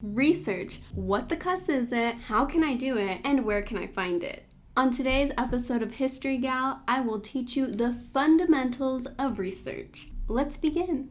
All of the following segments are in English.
Research. What the cuss is it? How can I do it? And where can I find it? On today's episode of History Gal, I will teach you the fundamentals of research. Let's begin.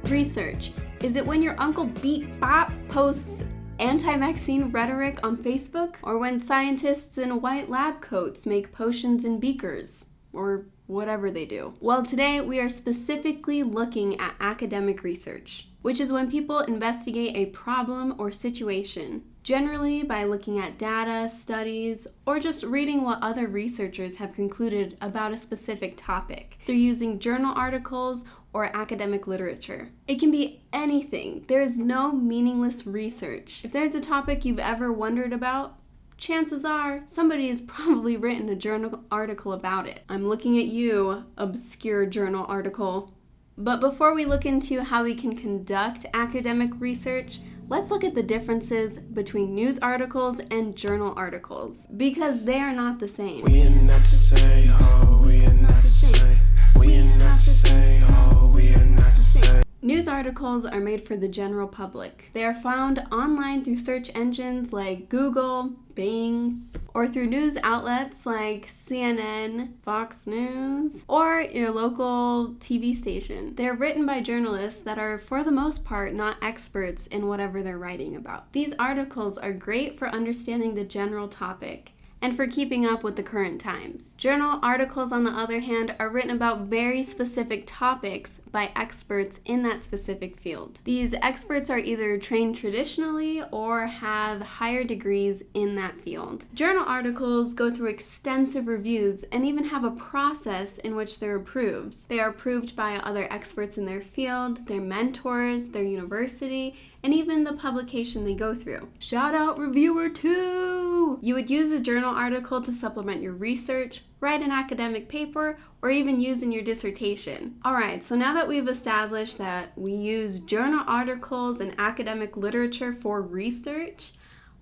Research. Is it when your Uncle Beat Bop posts anti-vaccine rhetoric on Facebook? Or when scientists in white lab coats make potions in beakers? Or whatever they do. Well, today we are specifically looking at academic research, which is when people investigate a problem or situation, generally by looking at data, studies, or just reading what other researchers have concluded about a specific topic. They're using journal articles or academic literature. It can be anything. There is no meaningless research. If there's a topic you've ever wondered about, chances are somebody has probably written a journal article about it. I'm looking at you, obscure journal article. But before we look into how we can conduct academic research, let's look at the differences between news articles and journal articles, because they are not the same. We are not to say, oh, we are not to say. We are not to say, oh, we are not to say. News articles are made for the general public. They are found online through search engines like Google, Bing, or through news outlets like CNN, Fox News, or your local TV station. They're written by journalists that are, for the most part, not experts in whatever they're writing about. These articles are great for understanding the general topic and for keeping up with the current times. Journal articles, on the other hand, are written about very specific topics by experts in that specific field. These experts are either trained traditionally or have higher degrees in that field. Journal articles go through extensive reviews and even have a process in which they're approved. They are approved by other experts in their field, their mentors, their university, and even the publication they go through. Shout out Reviewer 2! You would use a journal article to supplement your research, write an academic paper, or even use in your dissertation. Alright, so now that we've established that we use journal articles and academic literature for research,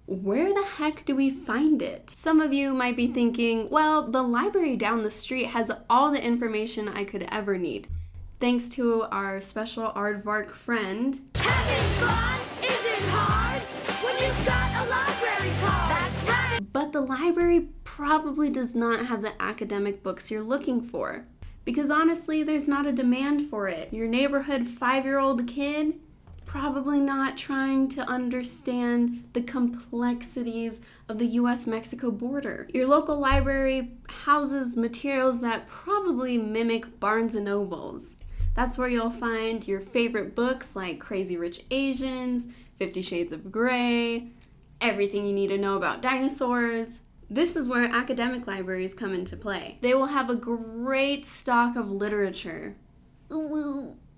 where the heck do we find it? Some of you might be thinking, well, the library down the street has all the information I could ever need. Thanks to our special aardvark friend. Having fun isn't hard when you've got a library card. That's right. But the library probably does not have the academic books you're looking for. Because honestly, there's not a demand for it. Your neighborhood 5-year-old kid, probably not trying to understand the complexities of the US-Mexico border. Your local library houses materials that probably mimic Barnes & Noble's. That's where you'll find your favorite books like Crazy Rich Asians, 50 Shades of Grey, everything you need to know about dinosaurs. This is where academic libraries come into play. They will have a great stock of literature.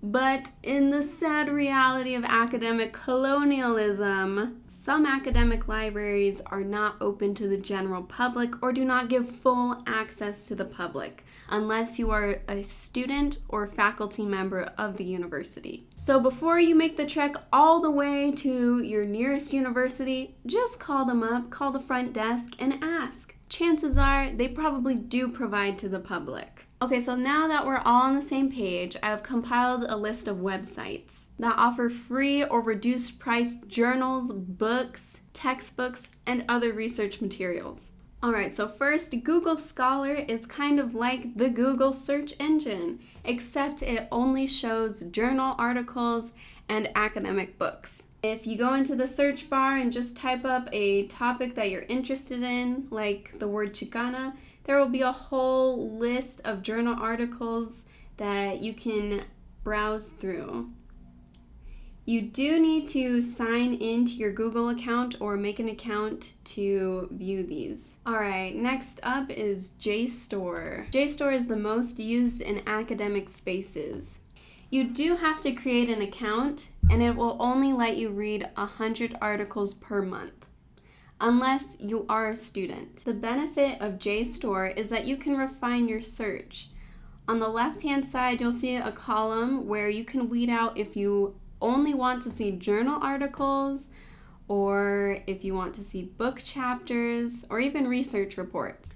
But in the sad reality of academic colonialism, some academic libraries are not open to the general public or do not give full access to the public unless you are a student or faculty member of the university. So before you make the trek all the way to your nearest university, just call them up, call the front desk, and ask. Chances are they probably do provide to the public. Okay, so now that we're all on the same page, I've compiled a list of websites that offer free or reduced price journals, books, textbooks, and other research materials. Alright, so first, Google Scholar is kind of like the Google search engine, except it only shows journal articles and academic books. If you go into the search bar and just type up a topic that you're interested in, like the word Chicana, there will be a whole list of journal articles that you can browse through. You do need to sign into your Google account or make an account to view these. Alright, next up is JSTOR. JSTOR is the most used in academic spaces. You do have to create an account, and it will only let you read 100 articles per month, unless you are a student. The benefit of JSTOR is that you can refine your search. On the left-hand side, you'll see a column where you can weed out if you only want to see journal articles, or if you want to see book chapters, or even research reports.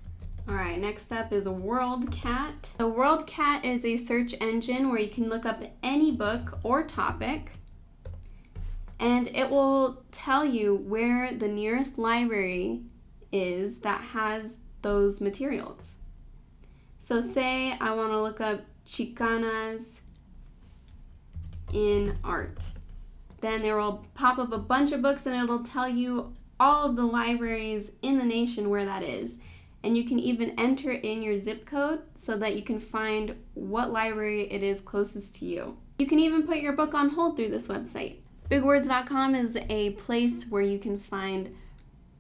All right, next up is WorldCat. So WorldCat is a search engine where you can look up any book or topic, and it will tell you where the nearest library is that has those materials. So say I want to look up Chicanas in art. Then there will pop up a bunch of books and it'll tell you all of the libraries in the nation where that is. And you can even enter in your zip code so that you can find what library it is closest to you. You can even put your book on hold through this website. Bigwords.com is a place where you can find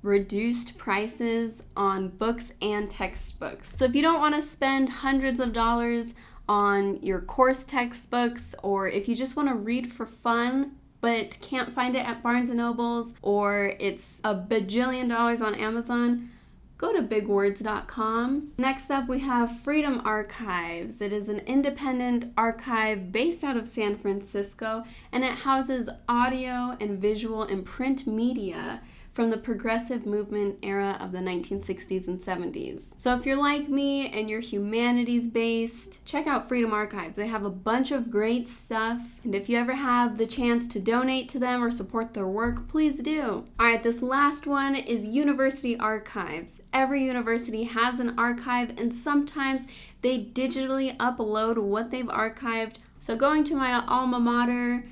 reduced prices on books and textbooks. So if you don't want to spend hundreds of dollars on your course textbooks, or if you just want to read for fun but can't find it at Barnes & Noble's, or it's a bajillion dollars on Amazon, go to bigwords.com. Next up, we have Freedom Archives. It is an independent archive based out of San Francisco, and it houses audio and visual and print media from the progressive movement era of the 1960s and 70s. So if you're like me and you're humanities based, check out Freedom Archives. They have a bunch of great stuff, and if you ever have the chance to donate to them or support their work, please do. Alright, this last one is University Archives. Every university has an archive, and sometimes they digitally upload what they've archived. So going to my alma mater,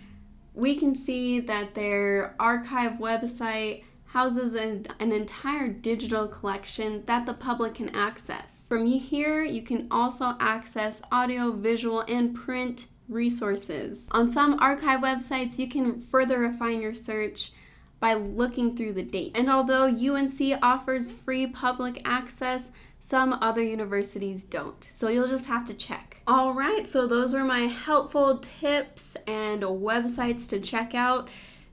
we can see that their archive website houses an entire digital collection that the public can access. From here, you can also access audio, visual, and print resources. On some archive websites, you can further refine your search by looking through the date. And although UNC offers free public access, some other universities don't. So you'll just have to check. All right, so those are my helpful tips and websites to check out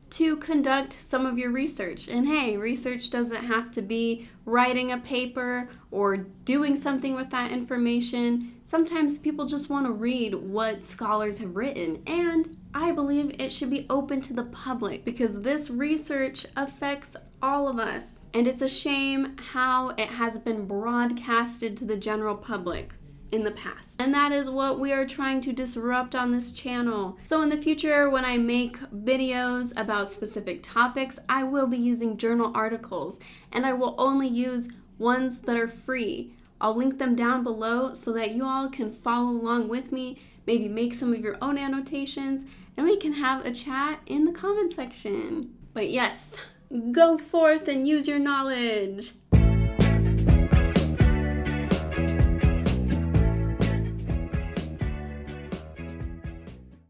to conduct some of your research. And hey, research doesn't have to be writing a paper or doing something with that information. Sometimes people just want to read what scholars have written, and I believe it should be open to the public because this research affects all of us. And it's a shame how it has been broadcasted to the general public in the past. And that is what we are trying to disrupt on this channel. So in the future, when I make videos about specific topics, I will be using journal articles, and I will only use ones that are free. I'll link them down below so that you all can follow along with me, maybe make some of your own annotations, and we can have a chat in the comment section. But yes, go forth and use your knowledge.